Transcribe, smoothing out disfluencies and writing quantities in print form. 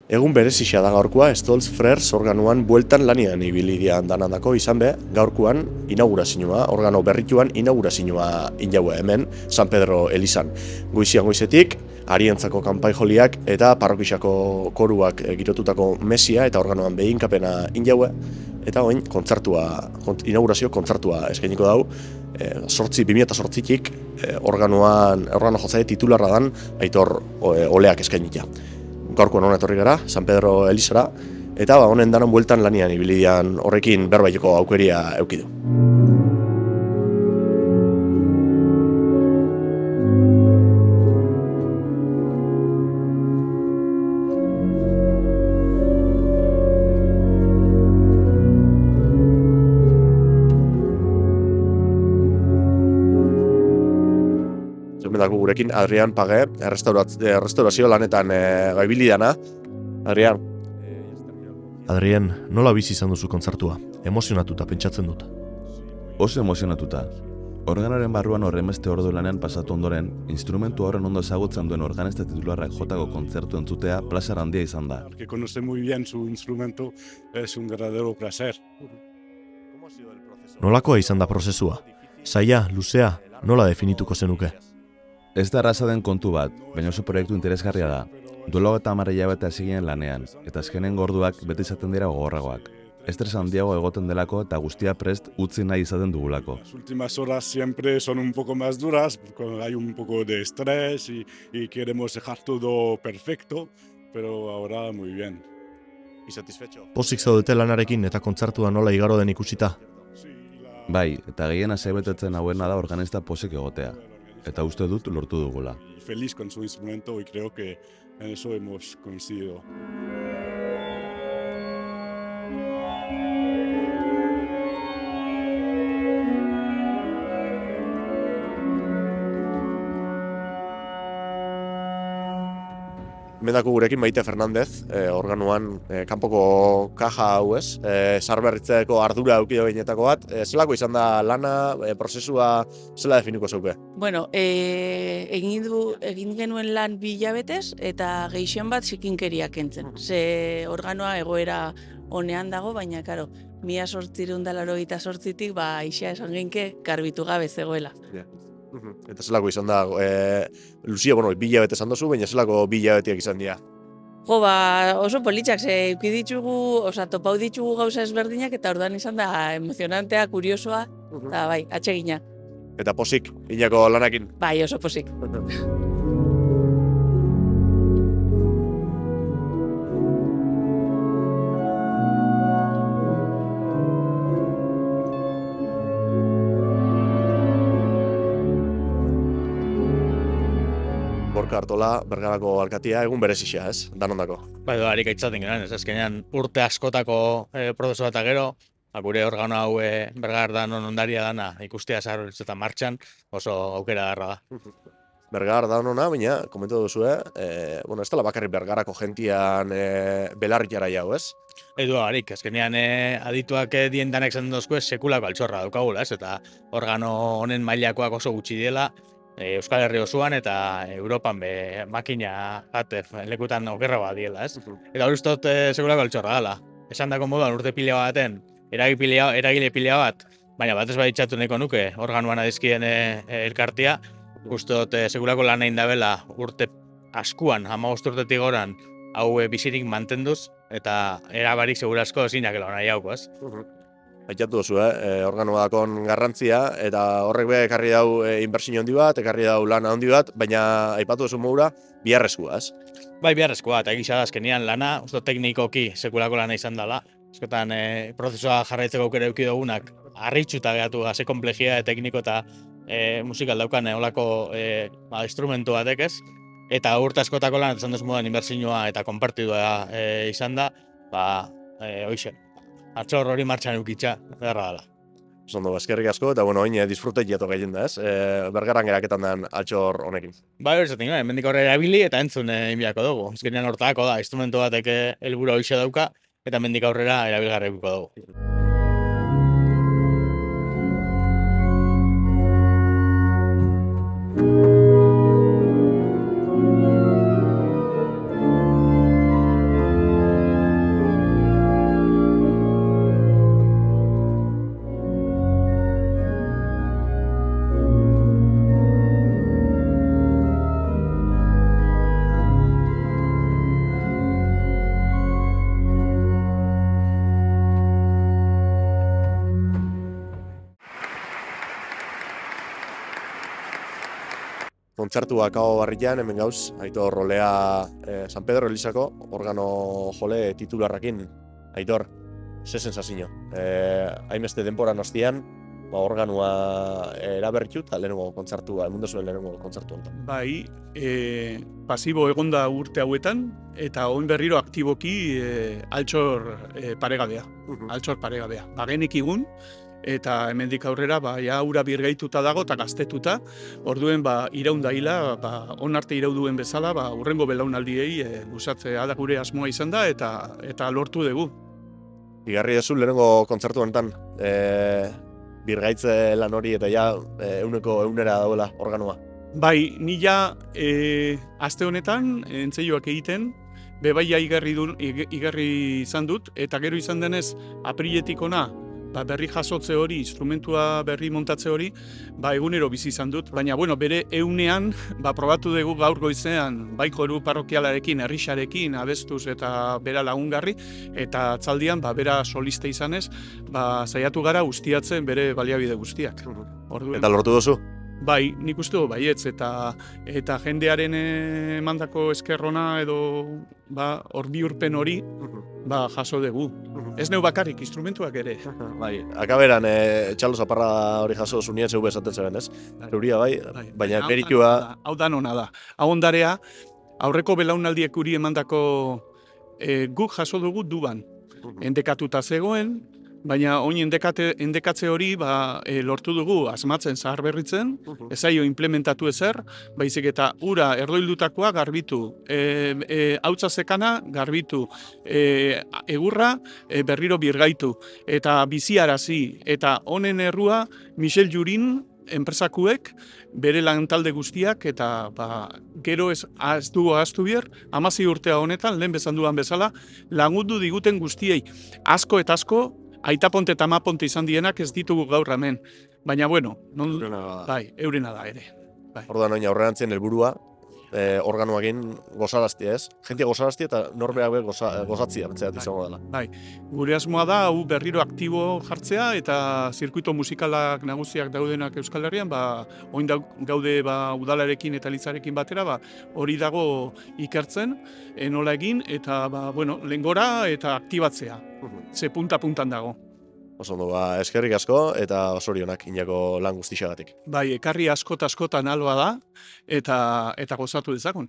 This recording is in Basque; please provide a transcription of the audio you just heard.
Egun berezia da gaurkoa, Stolz Frères organoan bueltan lanian ibilidian danandako izan be, gaurkoan inaugurazioa, organo berrituan inaugurazioa injaue hemen, San Pedro Elizan. Goizian goizetik, arientzako kanpai joliak eta parrokixako koruak girotutako mesia eta organoan behinkapena injaue, eta oin inaugurazio kontzertua eskainiko dau, 2008tik organo jotzaile titularra dan Aitor Oleak eskainitia. Gaurkoan hona etorri gara, San Pedro Elizara, eta honen danon bueltan lanian ibilidian horrekin berbaiteko aukeria eukidu. Zermendako gurekin Adrian Page, restaurazio lanetan gaibilidana. Adrian, nola bizi izan duzu kontzertua? Emozionatuta pentsatzen dut. Oso emozionatuta. Organoaren barruan horrenbeste ordu lanean pasatu ondoren, instrumentu horren ondo ezagutzen duen organista titularrak jotako kontzertu entzutea plazer handia izan da. Que conoce muy bien su instrumento, es un verdadero placer. Nolakoa izan da prozesua? Zaila, luzea, nola definituko zenuke? Ez da erraza den kontu bat, baina oso proiektu interesgarria da. Duelo eta 10 hilabete hasi ginen lanean, eta azkenen orduak beti izaten dira gogorragoak. Estres handiago egoten delako eta guztia prest utzi nahi izaten dugulako. Las últimas horas siempre son un poco más duras, porque hay un poco de estrés y queremos dejar todo perfecto, pero ahora muy bien. ¿Y satisfecho? Pozik zaudete lanarekin eta kontzertua nola igaro den ikusita? Bai, eta gehien asebetetzen hauena da organista posik egotea. Eta uste dut lortu dugula. Feliz con su instrumento y creo que en eso hemos coincidido. Mendako gurekin Maite Fernandez, organoan kanpoko kaja hau ez, sarberritzeko ardura aukido behinetako bat. Zelako izan da lana, prozesua, zela definiko zeuke? Bueno, egin genuen lan 2 hilabetez eta gehixen bat zikinkeria kentzen. Ze organoa egoera honean dago, baina, karo, 1888tik, isa esan genke garbitu gabe zegoela. Eta zelako izan da, Lucia, 2 hilabete esan dozu, baina zelako 2 hilabeteak izan dira? Jo, oso politxak, topau ditugu gauza ezberdinak, eta orduan izan da emozionantea, kuriosoa, eta bai, atsegina. Eta posik, inako lanakin? Bai, oso posik. Gorka Artola, Bergarako alkatia, egun berezia, ez? Danondako. Bai, harik aitzaten garen, ez azkenean urte askotako prozesu bat gero, gure organo hau Bergar danon ondaria dana ikustea zaharretzetan martxan, oso aukera darra da. Bergar danona, baina, komentu duzu, ez dela bakarrik Bergarako gentian belarriara jau, ez? Edu harik, azkenean adituak diendanek zaten dozku sekulako altxorra daukagula, ez? Eta organo honen mailakoak oso gutxi diela, Euskal Herri osoan eta Europan makina lekutan okerra bat diela, ez? Eta hori ustot sekulako altxorra dela. Esan dako moduan urte pila baten, eragile pila bat, baina batez baditxatu nahiko nuke organoan adizkien elkartia, ustot sekulako lan egin dabela urte askuan, 15 urtetik goran, hau bizirik mantenduz, eta erabarik segurasko zinak elona jauko, ez? Aitatu duzu, organoa dakon garrantzia, eta horrek be ekarri dau inbertsio handi bat, ekarri dau lana handi bat, baina aipatu duzu modura, biharrezkoa, ez? Bai, biharrezkoa, eta egisa da azkenean lana, uste teknikoki sekulako lana izan dela. Eskotan, prozesua jarraitzeko aukera eduki dugunak, harritxuta gehatu ze komplejia tekniko eta musikal daukan olako instrumentu batek ez. Eta urte askotako lan, esan duz modan inbertsioa eta konpartidua izan da, hoxe. Atxor hori martxan eukitza, beharra dela. Zondo, eskerrik asko, eta oin disfrute jato gehien da, ez? Bergaran geraketan den altxor honekin. Bai, hori zaten, hemendik aurrera erabili eta entzun inbiako dugu. Ezkenean hortako da, instrumentu batek helburu hoxe dauka, eta hemendik aurrera erabilgarriko dugu. kontzertuak hau barrian, hemen gauz, Aitor rolea San Pedro Elizako, organo jole titularrakin. Aitor, ze sensazio? Hainbeste denporan ostian, organua eraberritu eta lehenengo kontzertua, emundu zuen lehenengo kontzertu honetan. Bai, pasibo egonda urte hauetan, eta oin berriro aktiboki altxor paregabea. Altxor paregabea. Bagenik igun, eta hemendik aurrera ja ura birgaituta dago eta gaztetuta, orduen iraunda hila, onarte irauduen bezala, urrengo belaunaldiei luzatzea da gure asmoa izan da eta lortu dugu. Igarri dezu lehenengo kontzertu honetan, birgaitze lan hori eta ja euneko eunera dauela organoa. Bai, ni ja aste honetan entzeioak egiten, bebaia igarri izan dut, eta gero izan denez apriletik ona, berri jasotze hori, instrumentua berri montatze hori, egunero bizi izan dut. Baina, bere eunean, probatu dugu gaur goizean, bai koru parrokialarekin, herrixarekin, abestuz eta bera lagungarri, eta atzaldian, bera soliste izanez, saiatu gara ustiatzen bere baliabide guztiak. Eta lortu duzu? Bai, nik uste du baietz, eta jendearen emandako eskerrona edo hor bihurpen hori jaso dugu. Ez neu bakarrik, instrumentuak ere. Bai, akaberan txalo zaparra hori jaso zunien zeu bezaten zeben, ez? Euria bai, baina meritua... Hau dan hona da. Hau ondarea, aurreko belaunaldiek uri emandako guk jaso dugu duban. Endekatuta zegoen, baina oin endekatze hori lortu dugu asmatzen zahar berritzen, ezaio implementatu ezer, baizik eta ura erdoildutakoa garbitu, hautza zekana garbitu, egurra berriro birgaitu, eta biziarazi, eta honen errua Michel Jurin enpresakuek bere lantalde guztiak eta gero ez dugu ahaztu bier, 16 urtea honetan, lehen bezan duan bezala, lagundu diguten guztiei asko eta asko, aitaponte eta amaponte izan dienak ez ditugu gaur hemen. Baina, eurena da ere. Orduan oin aurrerantzien helburua, organoakin gozaraztia ez? Jentia gozaraztia eta norbeak be gozatzia betzeat izango dela. Bai, gure asmoa da, hau berriro aktibo jartzea eta zirkuito musikalak nagusiak daudenak Euskal Herrian, oin gaude udalarekin eta litzarekin batera, hori dago ikertzen, nola egin, eta lehengora eta aktibatzea. Ze punta-puntan dago. Oso ondo, eskerrik asko eta zorionak inako lan guztixagatik. Bai, ekarri askotan aloa da eta gozatu dezagun.